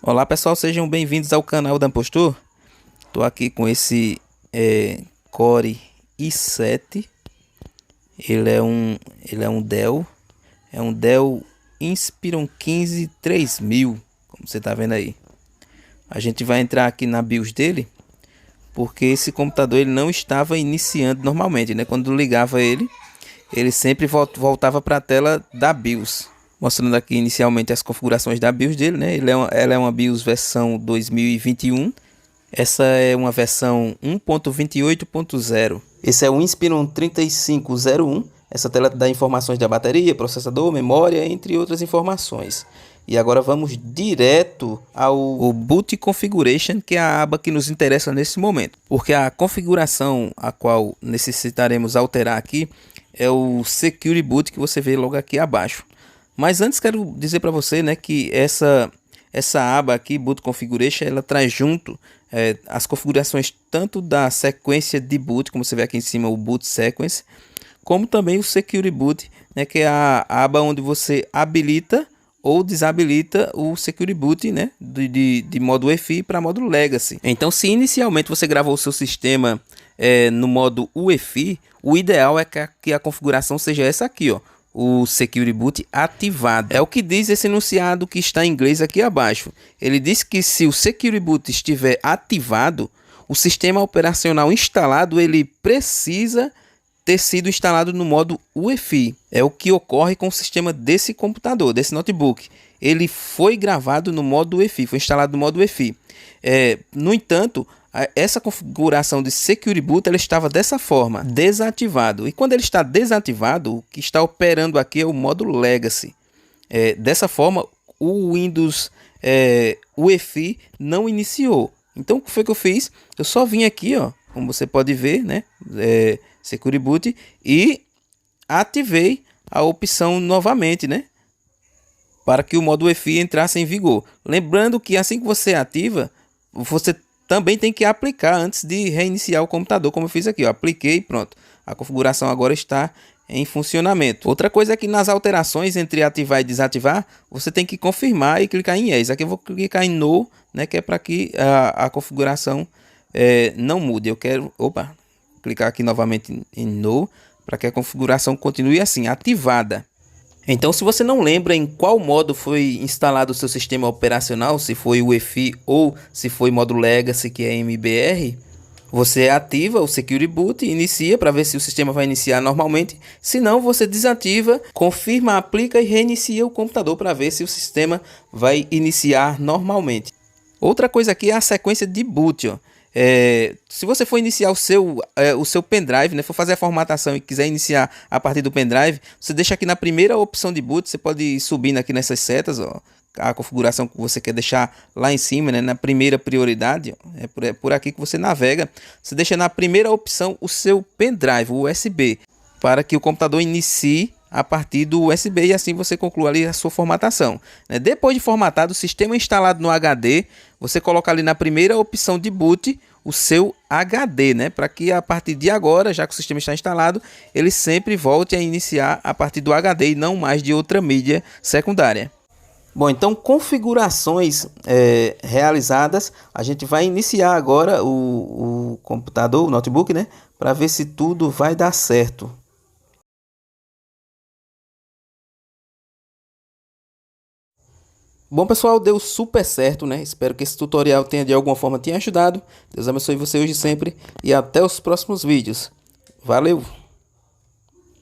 Olá pessoal, sejam bem-vindos ao canal da Ampostur. Estou aqui com esse Core i7. Ele é um Dell. É um Dell Inspiron 15 3000, como você está vendo aí. A gente vai entrar aqui na BIOS dele, porque esse computador ele não estava iniciando normalmente, né? Quando ligava ele sempre voltava para a tela da BIOS. Mostrando aqui inicialmente as configurações da BIOS dele, né? Ela é uma BIOS versão 2021. Essa é uma versão 1.28.0. Esse é o Inspiron 3501. Essa tela dá informações da bateria, processador, memória, entre outras informações. E agora vamos direto ao Boot Configuration, que é a aba que nos interessa nesse momento. Porque a configuração a qual necessitaremos alterar aqui é o Secure Boot, que você vê logo aqui abaixo. Mas antes quero dizer para você, né, que essa aba aqui, Boot Configuration, ela traz junto as configurações tanto da sequência de boot, como você vê aqui em cima, o Boot Sequence, como também o Secure Boot, né, que é a aba onde você habilita ou desabilita o Secure Boot, né, de modo UEFI para modo Legacy. Então, se inicialmente você gravou o seu sistema no modo UEFI, o ideal é que a configuração seja essa aqui, ó. O Secure Boot ativado. É o que diz esse enunciado que está em inglês aqui abaixo. Ele diz que se o Secure Boot estiver ativado, o sistema operacional instalado ele precisa ter sido instalado no modo UEFI. É o que ocorre com o sistema desse computador, desse notebook. Ele foi gravado no modo UEFI, foi instalado no modo UEFI. No entanto, essa configuração de Secure Boot ela estava dessa forma, desativado. E quando ele está desativado, o que está operando aqui é o modo Legacy. Dessa forma, o Windows UEFI não iniciou. Então, o que foi que eu fiz? Eu só vim aqui, ó, como você pode ver, né? Secure Boot, e ativei a opção novamente, né? Para que o modo UEFI entrasse em vigor. Lembrando que assim que você ativa, você também tem que aplicar antes de reiniciar o computador, como eu fiz aqui, ó. Apliquei e pronto. A configuração agora está em funcionamento. Outra coisa é que nas alterações entre ativar e desativar, você tem que confirmar e clicar em Yes. Aqui eu vou clicar em No, né, que é para que a configuração não mude. Eu quero, clicar aqui novamente em No, para que a configuração continue assim, ativada. Então, se você não lembra em qual modo foi instalado o seu sistema operacional, se foi o UEFI ou se foi modo Legacy, que é MBR, você ativa o Secure Boot, inicia para ver se o sistema vai iniciar normalmente. Se não, você desativa, confirma, aplica e reinicia o computador para ver se o sistema vai iniciar normalmente. Outra coisa aqui é a sequência de boot, ó. Se você for iniciar o seu pendrive, né, for fazer a formatação e quiser iniciar a partir do pendrive, você deixa aqui na primeira opção de boot. Você pode ir subindo aqui nessas setas, ó, a configuração que você quer deixar lá em cima, né, na primeira prioridade, ó, é por aqui que você navega. Você deixa na primeira opção o seu pendrive, o USB, para que o computador inicie a partir do USB e assim você conclui ali a sua formatação. Depois de formatado, o sistema instalado no HD, você coloca ali na primeira opção de boot o seu HD, né? Para que a partir de agora, já que o sistema está instalado, ele sempre volte a iniciar a partir do HD e não mais de outra mídia secundária. Bom, então configurações realizadas, a gente vai iniciar agora o computador, o notebook, né? Para ver se tudo vai dar certo. Bom pessoal, deu super certo, né? Espero que esse tutorial tenha de alguma forma te ajudado. Deus abençoe você hoje e sempre e até os próximos vídeos. Valeu!